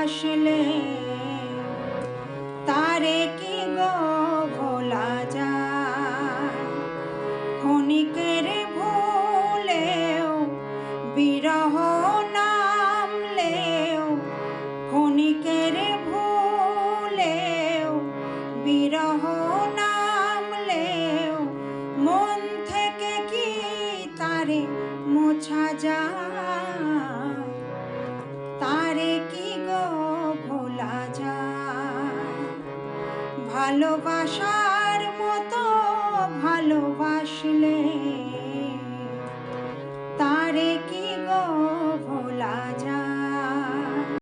ভালোবাসলে তারে কি গো ভোলা যায়। ক্ষণিকের ভুলেও বিরহ নামলেও, ক্ষণিকের ভুলেও বিরহ নামলেও মন থেকে কি তারে মোছা যায়। তারে কি গো ভোলা যায়। ভালোবাসার মতো ভালোবাসা